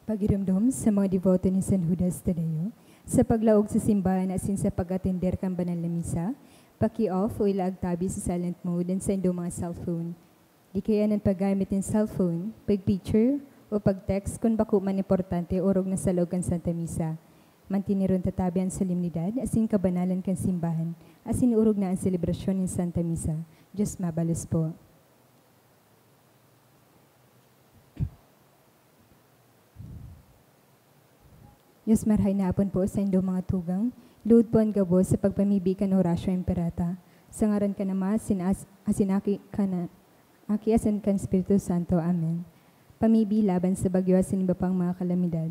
Pagiramdom sa mga devoto ni San Judas Tadeo, sa paglaog sa simbahan asin sa pag-atender kan banal na misa, paki-off o ilaag tabi sa silent mode and sa inyong mga cellphone. Di kaya ng paggamit ng cellphone, pag-picture o pag-text kung bako man importante orog na sa loob kan Santa Misa. Mantiniron tatabi ang solemnidad asin kabanalan kan simbahan, asin urog na ang selebrasyon ng Santa Misa. Diyos mabalos po. Diyos marhay na apon po sa inyong mga tugang, luod po ang gabo sa pagpamibikan orasyo imperata. Sa ngaran ka naman, asinaki ka na, aki asan kan Espiritu Santo. Amen. Pamibi laban sa bagyo asin iba pang mga kalamidad.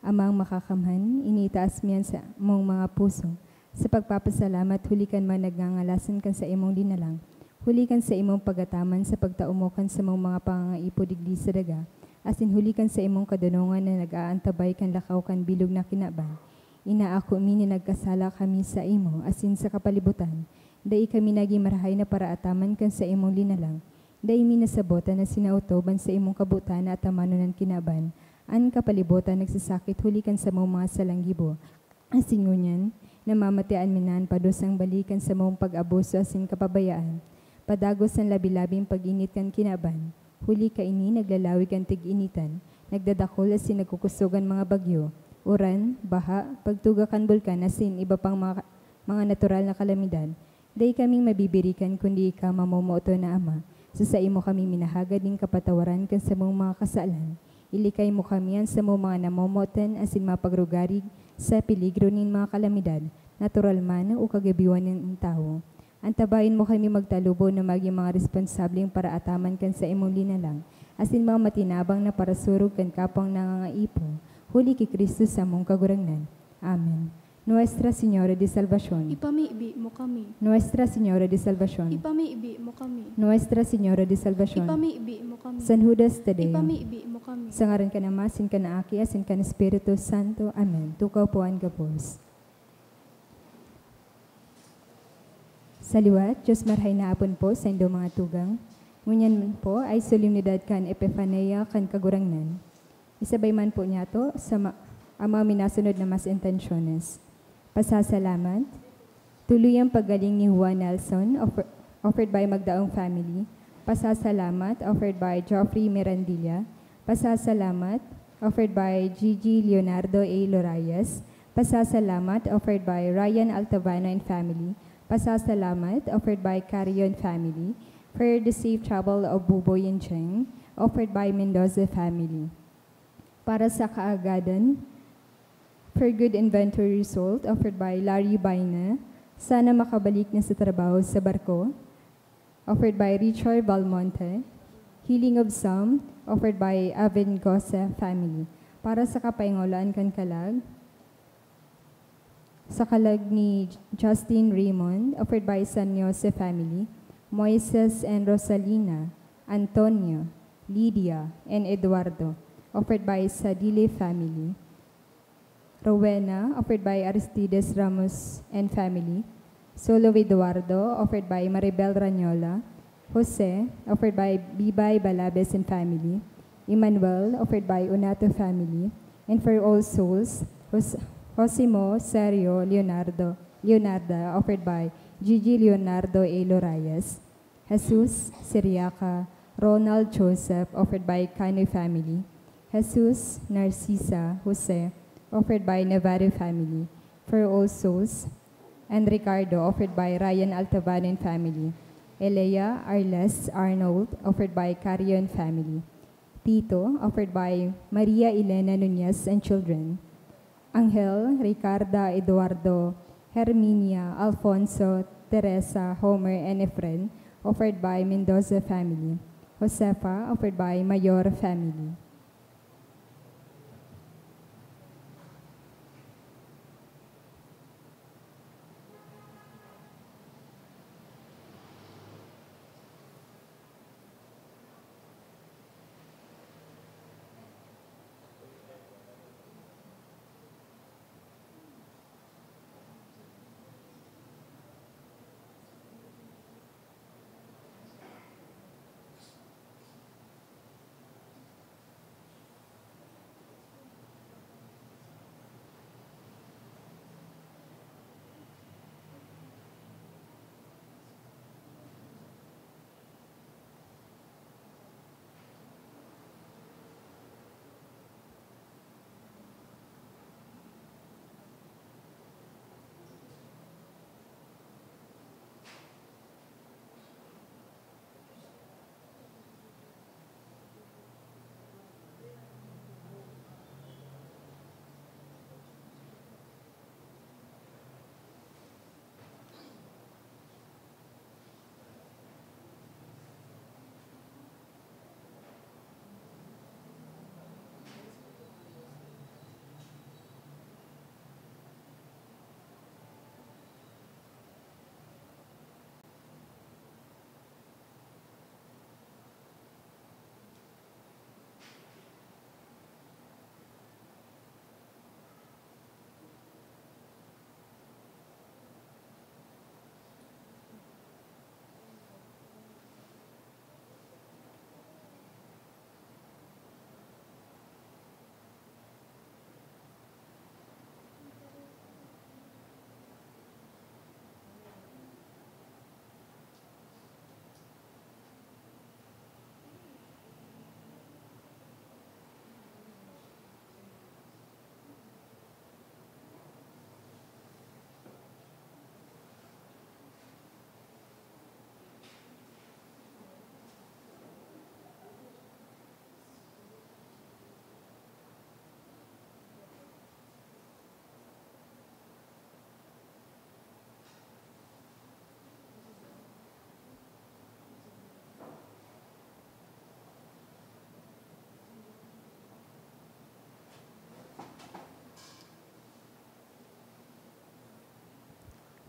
Amang makakamhan, initaas miyan sa mong mga puso. Sa pagpapasalamat, hulikan man nagnangalasan kan sa imong dinalang. Hulikan sa imong pagataman sa pagtaumokan sa mong mga pangangaipo digdi sa daga. Asin hulikan sa imong kadunungan na nag-aantabay kan lakaw kan bilog na kinaban. Inaako mi ni nagkasala kami sa imo, asin sa kapalibutan. Dai kami naging marahay na para ataman kan sa imong linalang. Dai mi nasabotan na sinautoban sa imong kabutan na atamano ng kinaban. An kapalibutan nagsasakit hulikan sa mong mga salanggibo. Asin ngunyan, namamatian minan padosang balikan sa mong pag-abuso asin kapabayaan. Padagos ang labi-labing pag-init kan kinaban. Huli ka ini, naglalawig ang tig-initan, nagdadakol asin nagkukusugan mga bagyo, uran, baha, pagtugakan bulkan asin iba pang mga natural na kalamidad. Day kaming mabibirikan kundi ikaw mamomoto na Ama. Sa imo kami minahagad ng kapatawaran kan sa mong mga kasalan. Ilikay mo kami sa mong mga namomotan asin mapagrugarig sa peligro nin mga kalamidad, natural man o kagabiwan ng tao. Antabayin mo kami magtalubo na maging mga responsableng para ataman kan sa imong linalang, asin mga matinabang na para surog kan kapang nangangaipo, huli ki Kristo sa mong kagurangnan. Amen. Nuestra Señora de Salvación. Ipamiibi mo kami. Nuestra Señora de Salvación. Ipamiibi mo kami. Nuestra Señora de Salvación. Ipamiibi mo kami. San Judas Tadeo. Ipamiibi mo kami. Sa ngaran ka na masin ka na aki, asin ka na Espiritu Santo. Amen. Tukaw po ang gapos. Sa liwat, Diyos marhay na apon po sa inyong mga tugang. Ngunyan po ay solemnidad kan Epifanea kan kagurangnan. Isabay man po niya to sa mga minasunod na mas intensyones. Pasasalamat, tuluyang paggaling ni Juan Nelson, offered by Magdaong family. Pasasalamat, offered by Geoffrey Mirandilla. Pasasalamat, offered by Gigi Leonardo A. Lorayas. Pasasalamat, offered by Ryan Altavano and family. Pasasalamat, offered by Carrion family, for the safe travel of Buboy and Cheng, offered by Mendoza family. Para sa kaagadan, for good inventory result, offered by Larry Baina, sana makabalik na sa trabaho sa barko, offered by Richard Valmonte. Healing of some, offered by Aven Gosa family. Para sa kapaingolaan kan kalag, sa kalag ni Justin Raymond, offered by San Jose family, Moises and Rosalina, Antonio, Lydia, and Eduardo, offered by Sadile family, Rowena, offered by Aristides Ramos and family, Solo Eduardo, offered by Maribel Ranyola, Jose, offered by Bibay Balabes and family, Emmanuel, offered by Unato family, and for all souls, Josimo Sergio Leonarda, offered by Gigi Leonardo A. Lorayas, Jesus Siriaca, Ronald Joseph, offered by Canoy family, Jesus Narcisa Jose, offered by Navarro family, for all souls, and Ricardo, offered by Ryan Altavan and family, Elea Arles Arnold, offered by Carrion family, Tito, offered by Maria Elena Nunez and children, Angel, Ricarda, Eduardo, Herminia, Alfonso, Teresa, Homer, and Efren, offered by Mendoza family. Josefa, offered by Mayor family.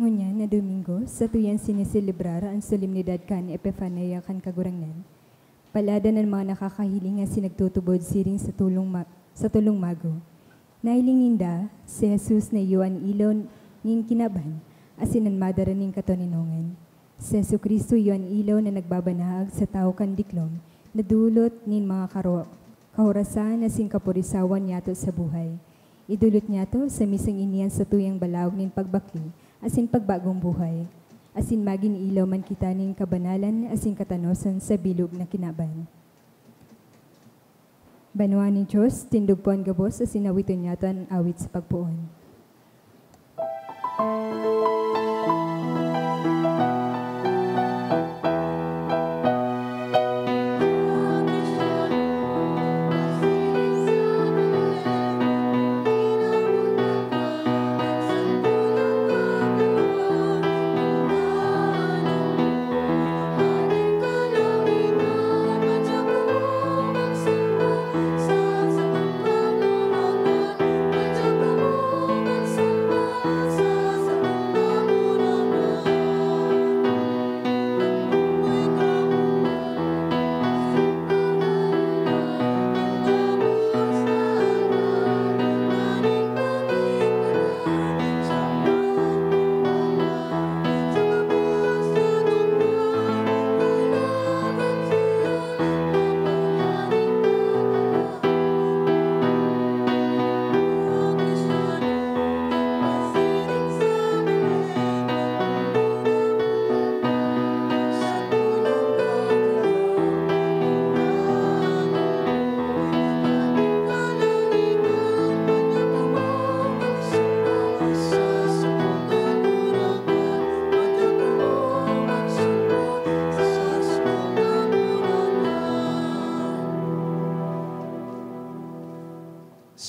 Ngunya na Domingo, sa tuyan siniselebrar ang solemnidad kan Epifania kan Kagurangnan. Palada ng mga nakakahiling nga sinagtutubod siring sa tulong mago. Nailing ninda, si Jesus na iyon ilon nin kinaban, asinan madara nin katoninongan. Si Jesu Kristo iyon ilaw na nagbabanahag sa tao kan diklom, na dulot nin mga kahurasan na singkapurisawan yato sa buhay. Idulot niya to sa misang iniyan sa tuyang balawag nin pagbakli, asin pagbagong buhay. Asin maging ilaw man kita nin kabanalan, asin katanosan sa bilog na kinaban. Banwa ni Diyos, tindog po ang gabos, asin awiton niya to ang awit sa pagpuon.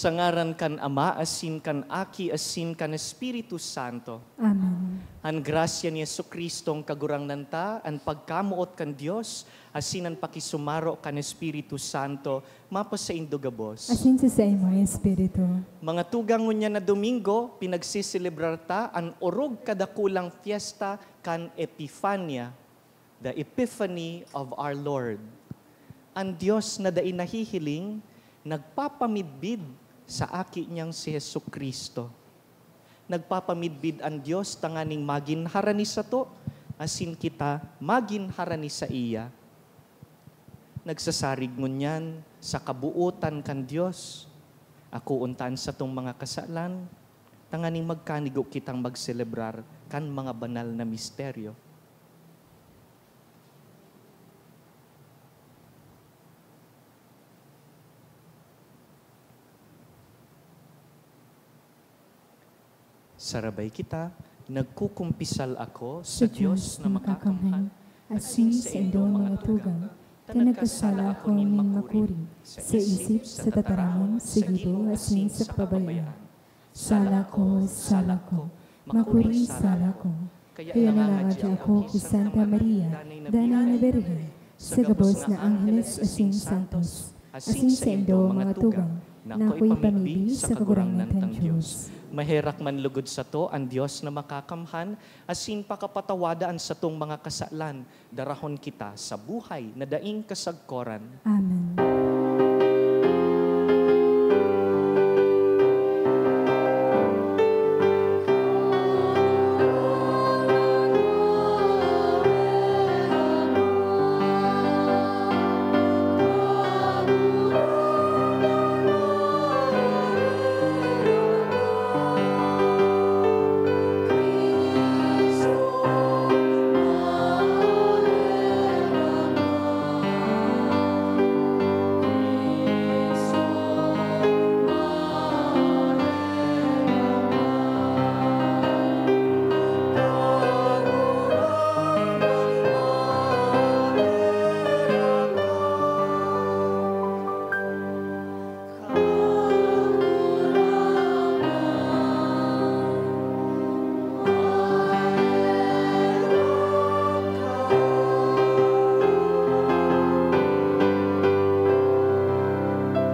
Sa ngaran kan Ama, asin kan Aki, asin kan Espiritu Santo. Amen. Ang grasya ni Jesucristong kagurangnan ta, ang pagkamuot kan Dios, asin ang pakisumaro kan Espiritu Santo, mapa sa indugabos. Asin sa imo, Espiritu. Mga tugang niya na Domingo, pinagsiselebrar ta ang orog kadakulang fiesta kan Epifania, the Epiphany of our Lord. Ang Dios na dai nahihiling, nagpapamidbid sa aki niyang si Jesucristo. Nagpapamidbid ang Diyos tanganing maginharani sa to, asin kita maginharani sa iya. Nagsasarig ngunyan sa kabuutan kan Diyos. Ako untaan sa tong mga kasalan, tanganing magkanigo kitang magselebrar kan mga banal na misteryo. Sarabay kita, nagkukumpisal ako sa Diyos na makakamhan, asin sa indong mga tugang, na nagkasala ako nin makuri, sa isip, sa tataramon, sa gibo, asin sa pabayaan. Sala ko, makuri sala ko. Kaya nangangadya ako kay Santa Maria, Danay na Birhen, sa gabos na Angeles asin Santos, asin sa indong mga tugang, na ako'y pamibig sa kagurangan ng Diyos. Maherak man lugod sa to, ang Diyos na makakamhan, asin pakapatawadaan sa tong mga kasalan, darahon kita sa buhay na daing kasagkoran. Amen.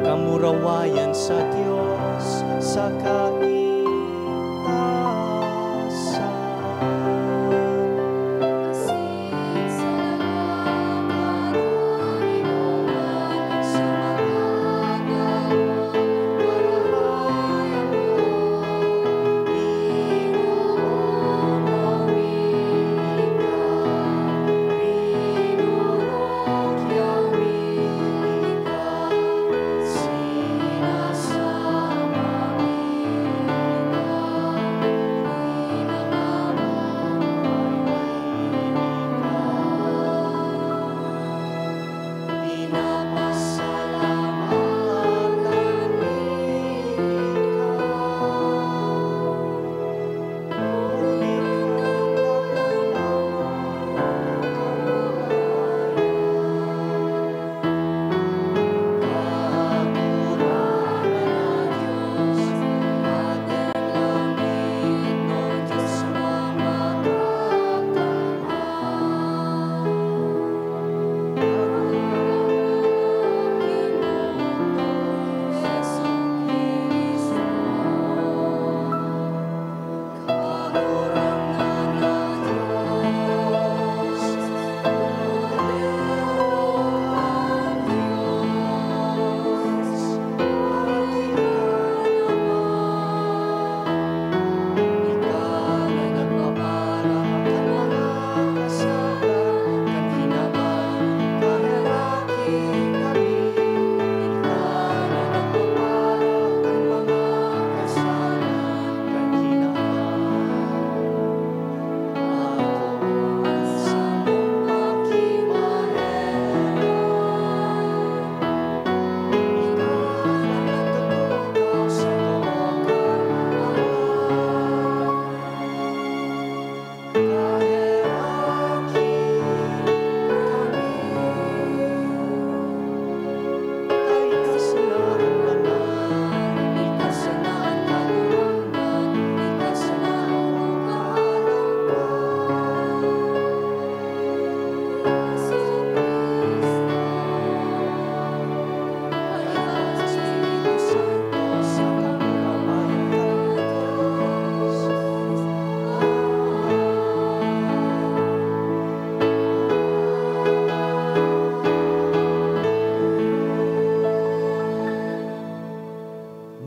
Kamurawayan sa Diyos sa kaitasan.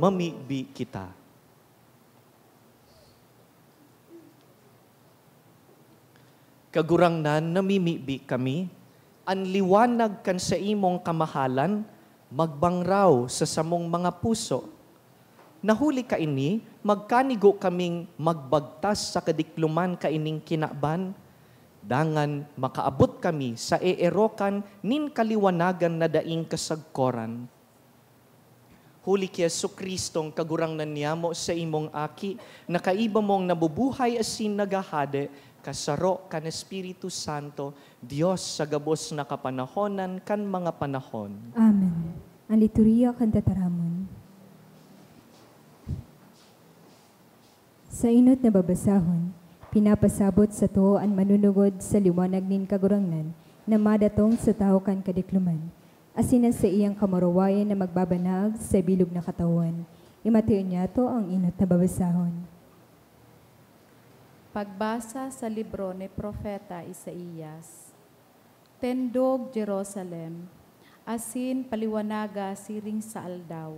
mamibi kita. Kagurangnan namimibi kami, ang liwanag kan sa imong kamahalan, magbangraw sa samong mga puso. Nahuli ka ini, magkanigo kaming magbagtas sa kadikluman kaining kinaban, dangan makaabot kami sa eerokan nin kaliwanagan na daing kasagkoran. Huli ki Jesucristong kagurangnan niyamo sa imong aki, na kaiba mong nabubuhay asin nagahade, kasaro kan Espiritu Santo, Diyos sa gabos na kapanahonan kan mga panahon. Amen. Ang liturhiya kan tataramon. Sa inot na babasahon, pinapasabot sa to ang manunugod sa liwanag nin kagurangnan na madatong sa tao kan kadikluman. Asinan sa iyang kamarawayan na magbabanag sa bilog na katawan. Imateo niya to ang inot na babasahon. Pagbasa sa libro ni Propeta Isaías. Tendog Jerusalem, asin paliwanaga siring sa aldaw.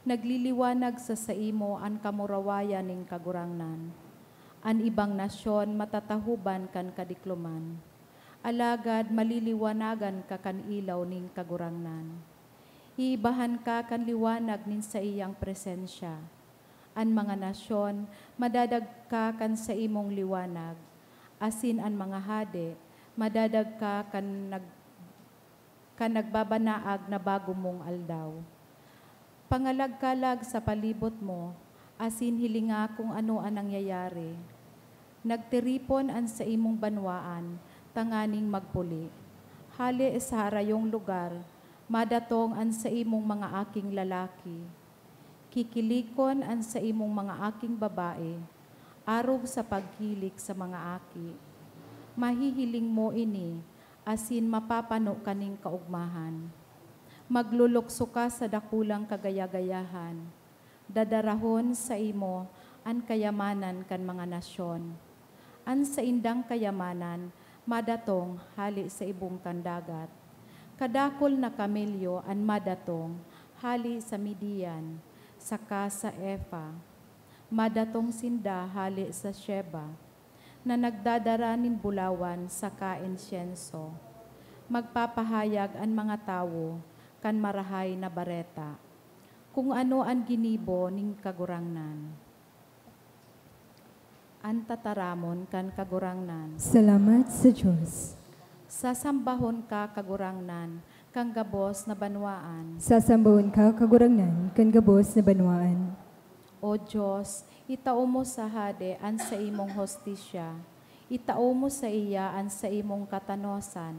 Nagliliwanag sa saimo an kamurawayan ning kagurangnan. An ibang nasyon matatahuban kan kadikluman. Alagad maliliwanagan ka kan ilaw ning kagurangnan. Iibahan ka kan liwanag nin sa iyang presensya. An mga nasyon, madadagka kan sa imong liwanag. Asin an mga hade, madadagka kan nagbabanaag na bago mong aldaw. Pangalagkalag sa palibot mo, asin hilinga kung ano ang nangyayari. Nagtiripon an sa imong banwaan, tanganing magpuli. Hali sa harayong lugar, madatong an sa imong mga aking lalaki. Kikilikon an sa imong mga aking babae, arog sa paghilik sa mga aki. Mahihiling mo ini, asin mapapano kaning kaugmahan. Maglulukso ka sa dakulang kagayagayahan. Dadarahon sa imo an kayamanan kan mga nasyon. An sa indang kayamanan, madatong hali sa ibong kandagat. Kadakol na kamelyo an madatong hali sa Midian, saka sa Efa, madatong sinda hali sa Sheba, na nagdadara nin bulawan saka insyenso. Magpapahayag ang mga tawo, kan marahay na bareta, kung ano ang ginibo ning kagurangnan. Ang tataramon kan kagurangnan. Salamat sa Diyos. Sasambahon ka kagurangnan, kang gabos na banwaan. Sasambawon ka kagurangnan kan gabos na banwaan. O Diyos, itao mo sa hade an sa imong hostisya. Itao mo sa iya an sa imong katanosan.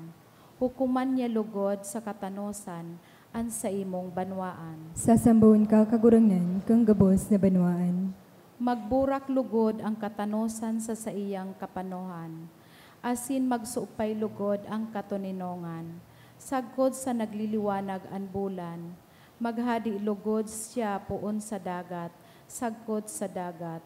Hukuman niya lugod sa katanosan an sa imong banwaan. Sasambawon ka kagurangnan kang gabos na banwaan. Magburak lugod ang katanosan sa iyang kapanohan. Asin magsuupay lugod ang katuninongan. Sagkod sa nagliliwanag ang bulan, maghadi lugod siya puon sa dagat, sagkod sa dagat.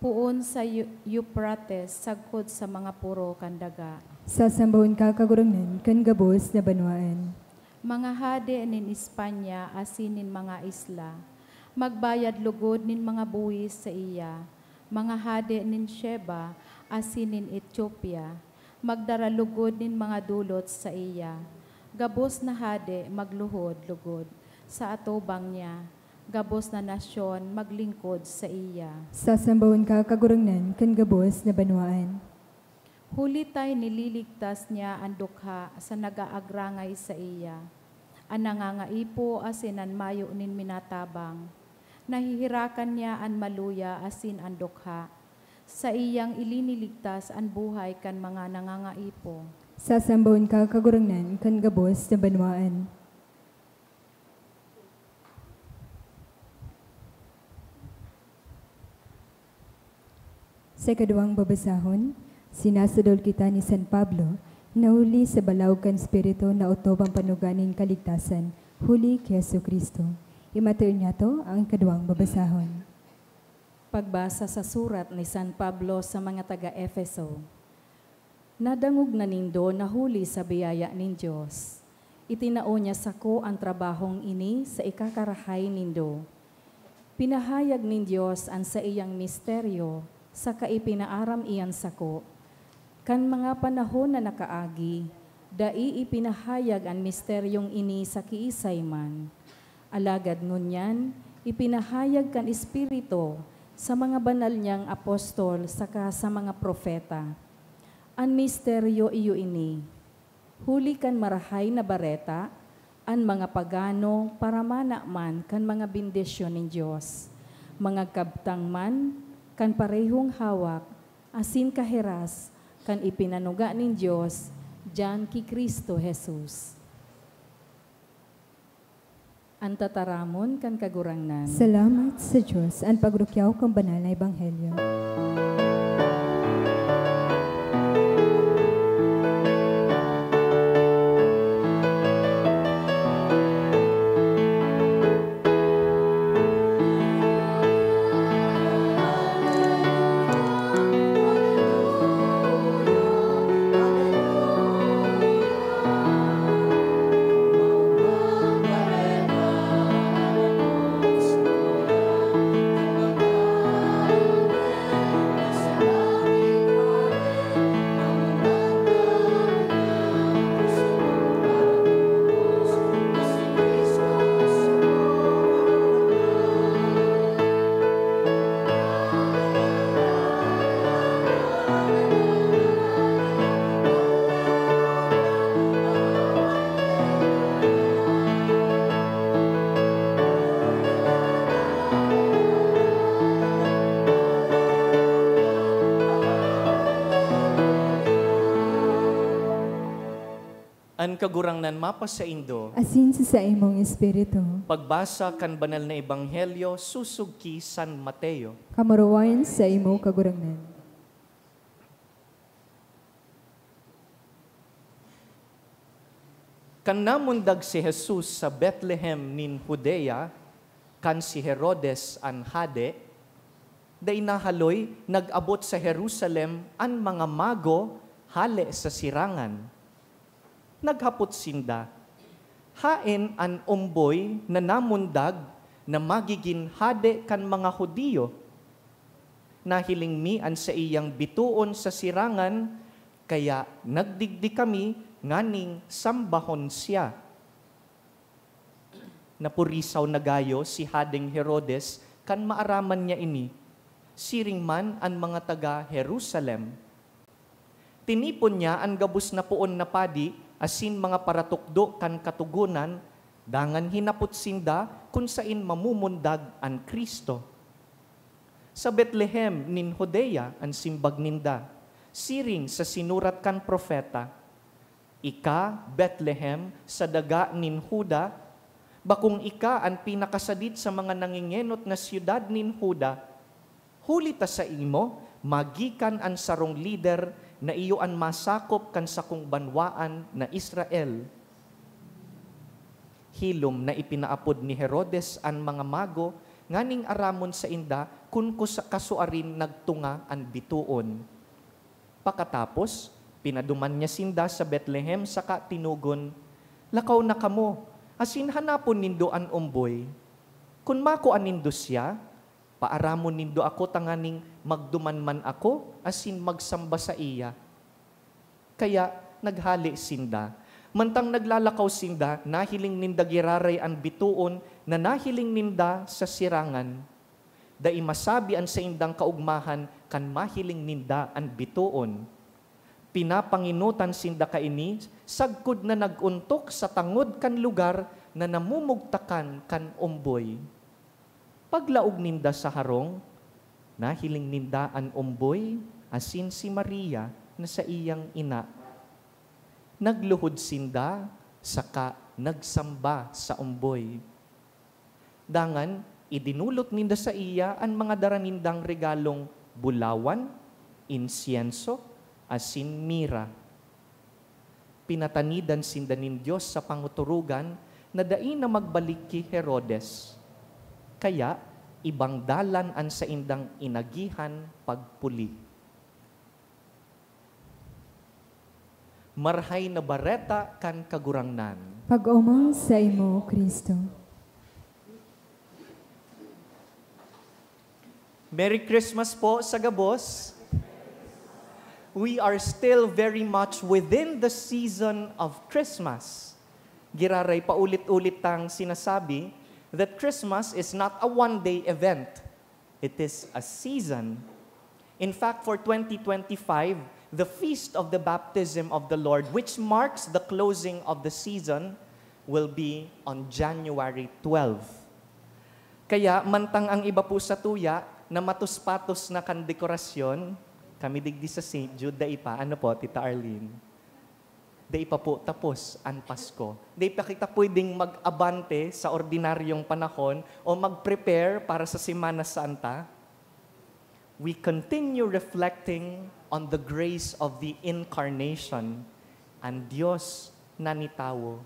Puon sa Euphrates, sagkod sa mga puro kandaga. Sasambawon ka kagurangnan kan gabos na banwaan. Mga hade nin Espanya, asinin mga isla. Magbayad lugod nin mga buwis sa iya. Mga hade nin Sheba, asinin Ethiopia. Magdara lugod nin mga dulot sa iya. Gabos na hade magluhod lugod sa atubang niya. Gabos na nasyon maglingkod sa iya. Sasambawon ka kagurangnan kan gabos na banwaan. Huli tay nililigtas niya ang dukha sa nagaagrangay sa iya. Ang nangangaipo asinan mayo nin minatabang. Nahihirakan niya ang maluya asin ang dukha. Sa iyang iliniligtas ang buhay kan mga nangangaipo. Sasambawon ka kagurangnan kan gabos na banwaan. Sa ikaduhang babasahon, sinasadol kita ni San Pablo, nahuli sa balaw kan spirito na utobang panuganin kaligtasan, huli kay Jesucristo. Imateo niya to ang ikaduhang babasahon. Pagbasa sa surat ni San Pablo sa mga taga-Efeso. Nadangog na nindo na huli sa biyaya nin Diyos. Itinao niya sako ang trabahong ini sa ikakarahay nindo. Ipinahayag nin Dios an sa iyang misteryo, sa kaipinaaram iyan sako. Kan mga panahon na nakaagi, dai ipinahayag ang misteryong ini sa kiisay man. Alagad ngunyan, ipinahayag kan Espiritu sa mga banal niyang apostol saka sa mga propeta. An misteryo iyo ini, huli kan marahay na bareta, an mga pagano para manakman kan mga bendisyon ng Diyos. Mga kabtang man, kan parehong hawak, asin kaheras, kan ipinanuga nin Diyos, diyan ki Kristo Jesus. Ang tataramon kan kagurangnan. Salamat sa Diyos, ang pagrukyaw kang banal na ebanghelyo. An kagurangnan mapas sa Indo, Asin sa imong espiritu, pagbasa kan banal na ebanghelyo susugki San Mateo. kamuruwayan sa imo kagurangnan. Kan namundag si Jesus sa Bethlehem nin Judea, kan si Herodes an hade, day nahaloy nag-abot sa Jerusalem an mga mago hale sa sirangan. Naghapot sinda, hain an umboy na namundag na magiging hade kan mga Hudiyo. Nahiling mi an sa iyang bituon sa sirangan, kaya nagdigdi kami nganing sambahon siya. Napurisaw na gayo si Hadeng Herodes kan maaraman niya ini, siring man an mga taga Jerusalem. Tinipon niya ang gabus na puon na padi, asin mga paratukdo kan katugunan, dangan hinapot sinda kung sain mamumundag an Kristo. Sa Bethlehem nin Judea ang simbag ninda, siring sa sinurat kan propeta, ika Bethlehem sa daga nin Huda, bakung ika ang pinakasadid sa mga nangingenot na siyudad nin Huda, huli ta sa imo, magikan ang sarong lider na iyo an masakop kan sakong banwaan na Israel. Hilom na ipinaapod ni Herodes an mga mago, nganing aramon sa inda, kun kasuarin nagtunga an bituon. Pakatapos, pinaduman niya sinda sa Bethlehem saka tinugon, lakaw na kamo, asin hanapon nindo an umboy. Kun mako anindo siya, paaramon nindo ako tanganing magduman man ako, asin magsamba sa iya. Kaya naghali sinda. Mantang naglalakaw sinda, nahiling ninda giraray ang bituon na nahiling ninda sa sirangan. Dai masabi an sa indang kaugmahan kan mahiling ninda ang bituon. Pinapanginutan sinda kaini, sagkod na naguntok sa tangod kan lugar na namumugtakan kan umboy. Paglaog ninda sa harong, nahiling ninda an umboy, asin si Maria na sa iyang ina. Nagluhod sinda, saka nagsamba sa umboy. Dangan, idinulot ninda sa iya ang mga daranindang regalong bulawan, insienso, asin mira. Pinatanidan sinda nin Diyos sa panguturugan na dai na magbalik ki Herodes. Kaya, ibang dalan an sa indang inagihan pagpuli. Marhay na bareta kan kagurangnan. Pag-umang sa imo, Kristo. Merry Christmas po sa Gabos. We are still very much within the season of Christmas. Giraray paulit-ulit tang sinasabi that Christmas is not a one-day event. It is a season. In fact, for 2025, the feast of the baptism of the Lord, which marks the closing of the season, will be on January 12. Kaya mantang ang iba po sa tuya na matus-patos na kan dekorasyon, kami digdi sa St. Jude, dai pa, ano po, Tita Arlene? Dai pa po tapos ang Pasko. Dai pa kita pwedeng mag-abante sa ordinaryong panahon o mag-prepare para sa Semana Santa. We continue reflecting on the grace of the Incarnation and Diyos na nitawo.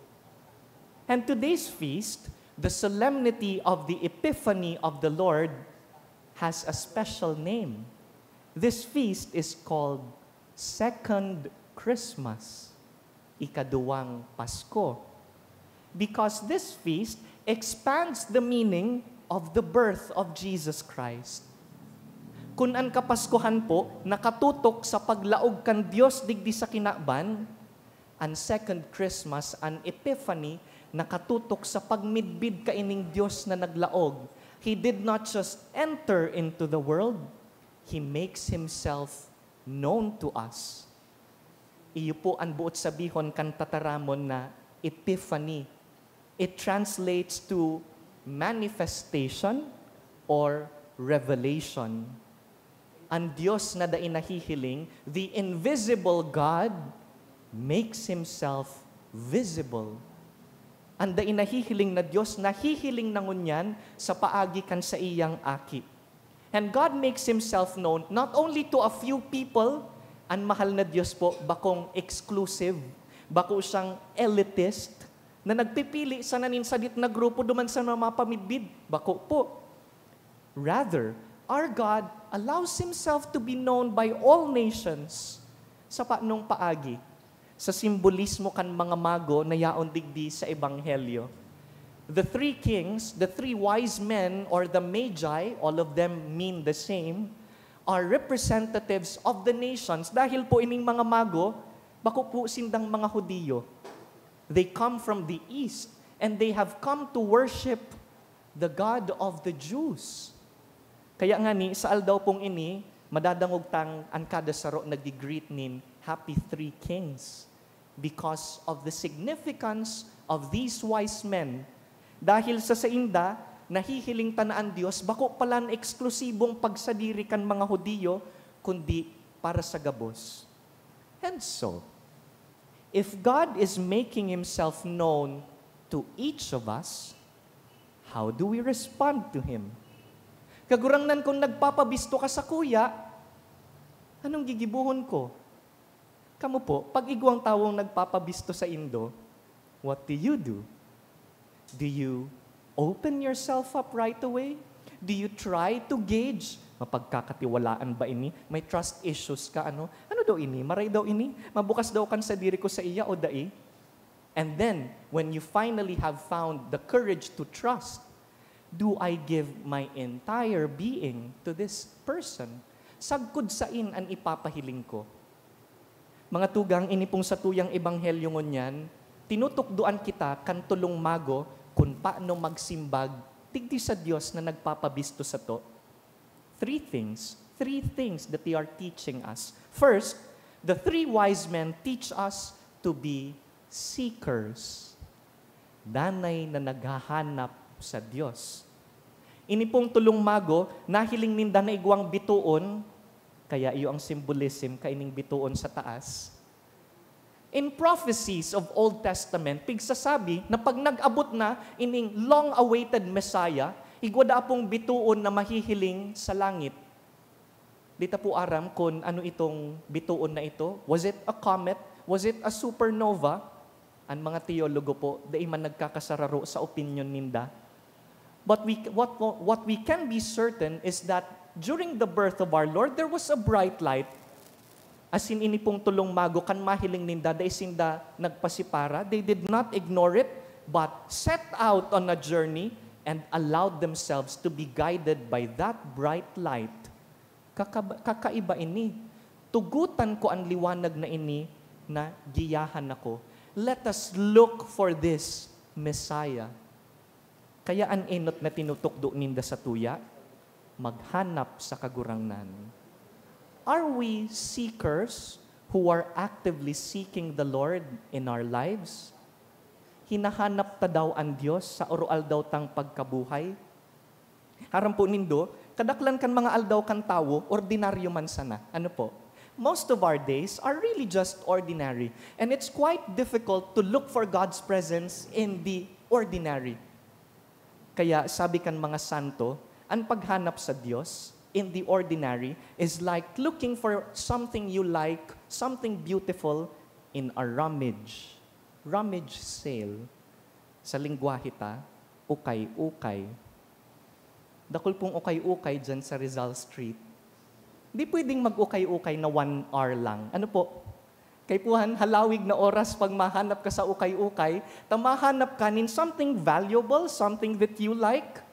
And today's feast, the solemnity of the Epiphany of the Lord, has a special name. This feast is called Second Christmas, ikaduwang Pasko, because this feast expands the meaning of the birth of Jesus Christ. Kung ang Kapaskuhan po nakatutok sa paglaog kan Dios digdi sa kinaban, ang Second Christmas, an Epiphany, nakatutok sa pagmidbid kaining Dios na naglaog. He did not just enter into the world, He makes Himself known to us. Iyo po ang buot sabihon kan tataramon na Epiphany. It translates to manifestation or revelation. Ang Diyos na daing nahihiling, the invisible God makes Himself visible. Ang daing nahihiling na Diyos, nahihiling na ngunyan sa paagi kan sa iyang aki. And God makes Himself known not only to a few people, ang mahal na Diyos po, bakong exclusive, bako siyang elitist, na nagpipili sa naninsadit na grupo duman sa mga pamidbid, bako po. Rather, our God allows Himself to be known by all nations sa paanong paagi, sa simbolismo kan mga mago na yaon digdi sa Ebanghelyo. The three kings, the three wise men, or the magi, all of them mean the same, are representatives of the nations. Dahil po ining mga mago, bako po sindang mga Hudiyo. They come from the east, and they have come to worship the God of the Jews. Kaya nga ni, sa aldaw pong ini, madadangog tang ang kada saro nag-greet nin, Happy Three Kings, because of the significance of these wise men. Dahil sa sainda, nahihiling tanaan Diyos, bako palan eksklusibong pagsadiri kan mga Hudiyo, kundi para sa gabos. And so, if God is making Himself known to each of us, how do we respond to Him? Kagurangnan kung nagpapabisto ka sa kuya, anong gigibuhon ko? Kamu po, pag igwang tawong nagpapabisto sa Indo, what do you do? Do you open yourself up right away? Do you try to gauge? Mapagkakatiwalaan ba ini? May trust issues ka, ano? Ano daw ini? Maray daw ini? Mabukas daw kan sa diri ko sa iya o dai? And then, when you finally have found the courage to trust, do I give my entire being to this person? Sagkud sain ang ipapahiling ko. Mga tugang, inipong sa tuyang ebanghelyo ngunyan, tinutukduan kita kan tulong mago kung paano magsimbag tigdi sa Diyos na nagpapabisto sa to. Three things that they are teaching us. First, the three wise men teach us to be seekers. Danay na naghahanap sa Diyos. Inipong tulong mago, nahiling ninda na igwang bituon, kaya iyo ang symbolism kaining bituon sa taas. In prophecies of Old Testament, pigsasabi na pag nag-abot na ining long-awaited Messiah, igwada pong bituon na mahihiling sa langit. Dita po aram kung ano itong bituon na ito. Was it a comet? Was it a supernova? Ang mga teologo po, dahil man nagkakasararo sa opinion ninda. But what we can be certain is that during the birth of our Lord, there was a bright light. As in inipong tulong mago, kan mahiling ninda, dahil sinda nagpasipara, they did not ignore it, but set out on a journey and allowed themselves to be guided by that bright light, kakaiba ini. Tugutan ko ang liwanag na ini na giyahan ako. Let us look for this Messiah. Kaya ang enot na tinutukdo ninda sa tuya, maghanap sa kagurangnan. Are we seekers who are actively seeking the Lord in our lives? Hinahanap ta daw ang Diyos sa oral daw tang pagkabuhay? Haram po nindo, kadaklan kan mga aldaw kan tawo, ordinaryo man sana. Ano po? Most of our days are really just ordinary. And it's quite difficult to look for God's presence in the ordinary. Kaya sabi kan mga santo, ang paghanap sa Diyos in the ordinary is like looking for something you like, something beautiful in a rummage sale. Sa lingwahe ta, ukay-ukay. Dakol pong ukay-ukay dyan sa Rizal Street. Di pwedeng mag-ukay-ukay na 1 hour lang. Ano po? Kay puhan, halawig na oras pag mahanap ka sa ukay-ukay, tamahanap ka nin something valuable, something that you like.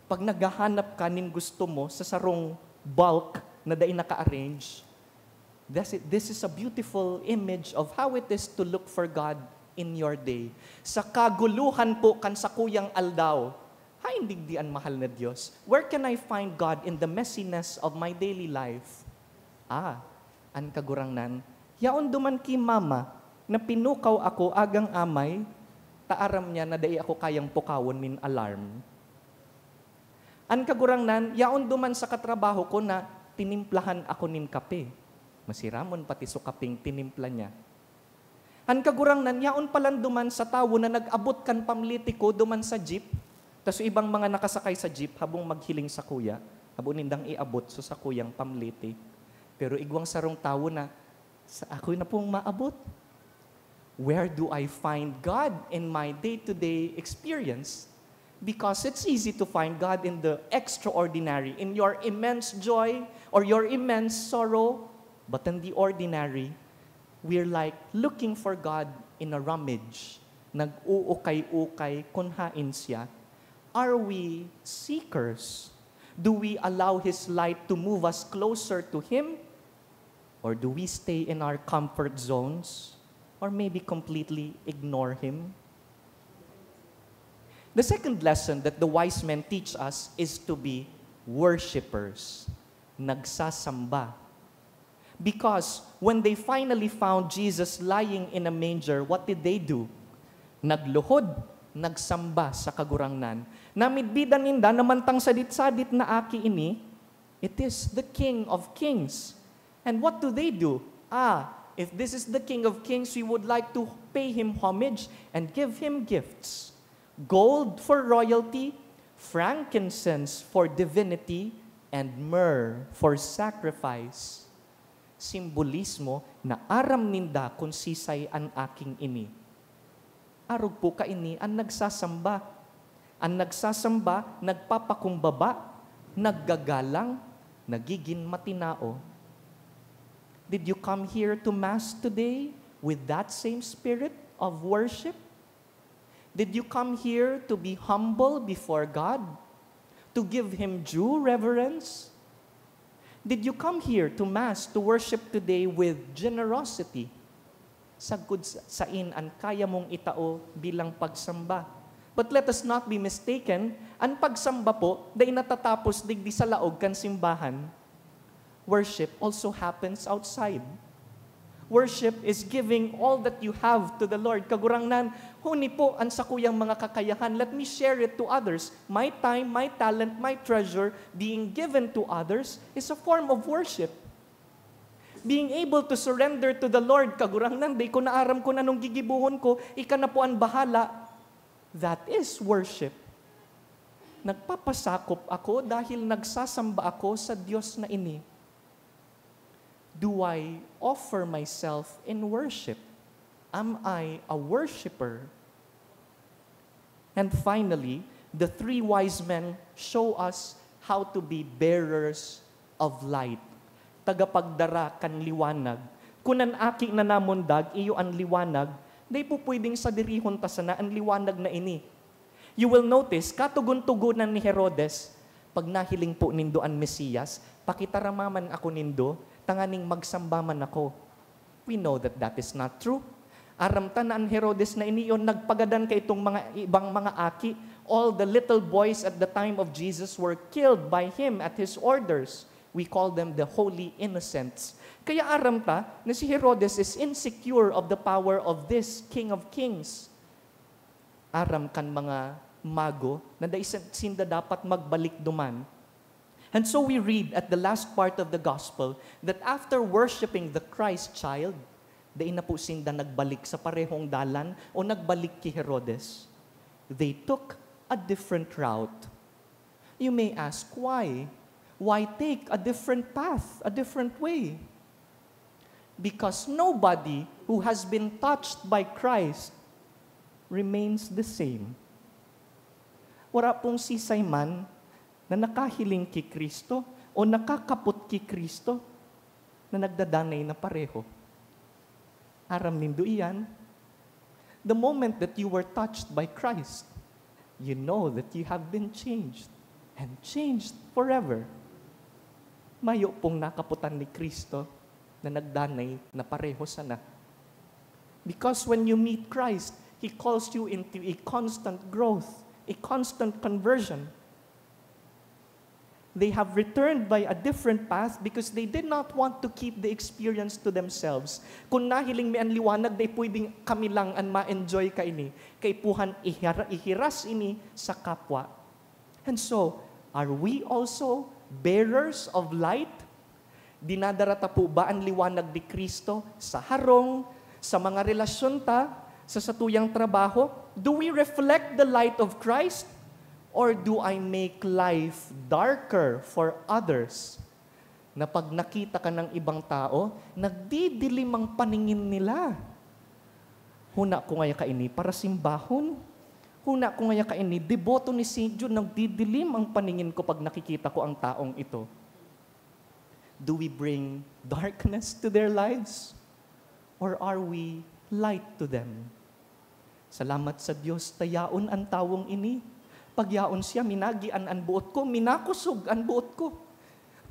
Pag naghahanap ka nin gusto mo sa sarong bulk na dai naka-arrange, this is a beautiful image of how it is to look for God in your day. Sa kaguluhan po kan sa kuyang aldaw, hindi diyan mahal na Diyos. Where can I find God in the messiness of my daily life? An kagurangnan, yaon duman ki mama, na pinukaw ako agang amay, taaram niya na dai ako kayang pukawon min alarm. An kagurangnan, yaon duman sa katrabaho ko na tinimplahan ako nin kape. Masiramon pati so kaping tinimpla niya. An kagurangnan, yaon palan duman sa tawo na nag-abot kan pamliti ko duman sa jeep, tas ibang mga nakasakay sa jeep habang maghiling sa kuya, habang nindang iabot so sa kuyang pamliti. Pero igwang sarong tawo na, sa ako na pong maabot. Where do I find God in my day-to-day experience? Because it's easy to find God in the extraordinary, in your immense joy or your immense sorrow. But in the ordinary, we're like looking for God in a rummage. Nag-uukay-ukay, kunhain siya. Are we seekers? Do we allow His light to move us closer to Him? Or do we stay in our comfort zones? Or maybe completely ignore Him? The second lesson that the wise men teach us is to be worshipers. Nagsasamba. Because when they finally found Jesus lying in a manger, what did they do? Nagluhod, nagsamba sa kagurangnan. Namidbidan ninda namantang sadit-sadit na aki ini, it is the King of Kings. And what do? If this is the King of Kings, we would like to pay Him homage and give Him gifts. Gold for royalty, frankincense for divinity, and myrrh for sacrifice. Simbolismo na aram ninda kung sisay ang aking ini. Arog po ka ini ang nagsasamba. Ang nagsasamba, nagpapakumbaba, naggagalang, nagiging matinao. Did you come here to Mass today with that same spirit of worship? Did you come here to be humble before God? To give Him due reverence? Did you come here to Mass to worship today with generosity? Sagud sain ang kaya mong itao bilang pagsamba. But let us not be mistaken, ang pagsamba po, day natatapos digdi sa laog kan simbahan. Worship also happens outside. Worship is giving all that you have to the Lord. Kagurangnan, huni po ang sakuyang mga kakayahan. Let me share it to others. My time, my talent, my treasure being given to others is a form of worship. Being able to surrender to the Lord, kagurangnan, day ko naaram ko na nung gigibuhon ko, ika na po ang bahala. That is worship. Nagpapasakop ako dahil nagsasamba ako sa Diyos na ini. Do I offer myself in worship? Am I a worshiper? And finally, the three wise men show us how to be bearers of light. Tagapagdara kan liwanag. Kunan aki na namundag, iyo ang liwanag, di po pwedeng sa dirihon ta sana ang liwanag na ini. You will notice, katugon-tugunan ni Herodes, pag nahiling po nindo ang Mesiyas, pakitaramaman ako nindo, tanganing magsambaman ako. We know that that is not true. Aram tanaan Herodes na iniyon, nagpagadan kay itong mga ibang mga aki. All the little boys at the time of Jesus were killed by him at his orders. We call them the holy innocents. Kaya aram ta na si Herodes is insecure of the power of this King of Kings. Aram kan mga mago na sinda dapat magbalik duman. And so we read at the last part of the gospel that after worshiping the Christ child, dain na po sinda nagbalik sa parehong dalan o nagbalik kay Herodes. They took a different route. You may ask, why? Why take a different path, a different way? Because nobody who has been touched by Christ remains the same. Wala pong sisay man na nakahiling kay Kristo o nakakapot kay Kristo na nagdadanay na pareho. Aram nindo iyan. The moment that you were touched by Christ, you know that you have been changed and changed forever. Mayo pong nakaputan ni Kristo na nagdanay na pareho sana. Because when you meet Christ, He calls you into a constant growth, a constant conversion. They have returned by a different path because they did not want to keep the experience to themselves. Kung nahiling may ang liwanag, day pwedeng kami lang ang ma-enjoy ka ini. Kay puhan ihiras ini sa kapwa. And so, are we also bearers of light? Dinadarata po ba ang liwanag ni Kristo sa harong, sa mga relasyon ta, sa satuyang trabaho? Do we reflect the light of Christ? Or do I make life darker for others? Na pag nakita ka ng ibang tao, nagdidilim ang paningin nila. Huna ko ngaya kaini para simbahon. Huna ko ngaya kaini, deboto ni St. Jude, nagdidilim ang paningin ko pag nakikita ko ang taong ito. Do we bring darkness to their lives? Or are we light to them? Salamat sa Diyos, tayaon ang tawong ini. Pagyaon siya, minagian ang buot ko, minakusog ang buot ko.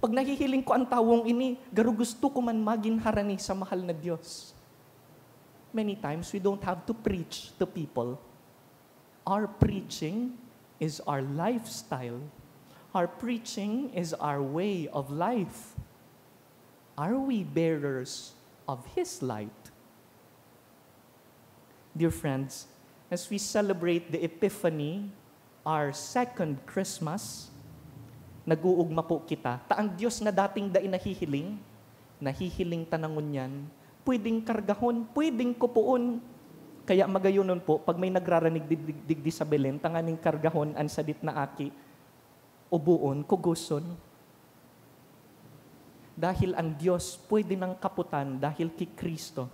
Pag nahihiling ko ang tawong ini, garugusto ko man maging harani sa mahal na Diyos. Many times, we don't have to preach to people. Our preaching is our lifestyle. Our preaching is our way of life. Are we bearers of His light? Dear friends, as we celebrate the Epiphany, our second Christmas, nag-uugma po kita. Taang Diyos na dating dain nahihiling tanangon yan, pwedeng kargahon, pwedeng kupuon. Kaya magayunon po, pag may nagraranig digdi sa Belen, tanganing kargahon, an sadit na aki, ubuon, kuguson. Dahil ang Diyos pwede nang kaputan dahil kay Kristo.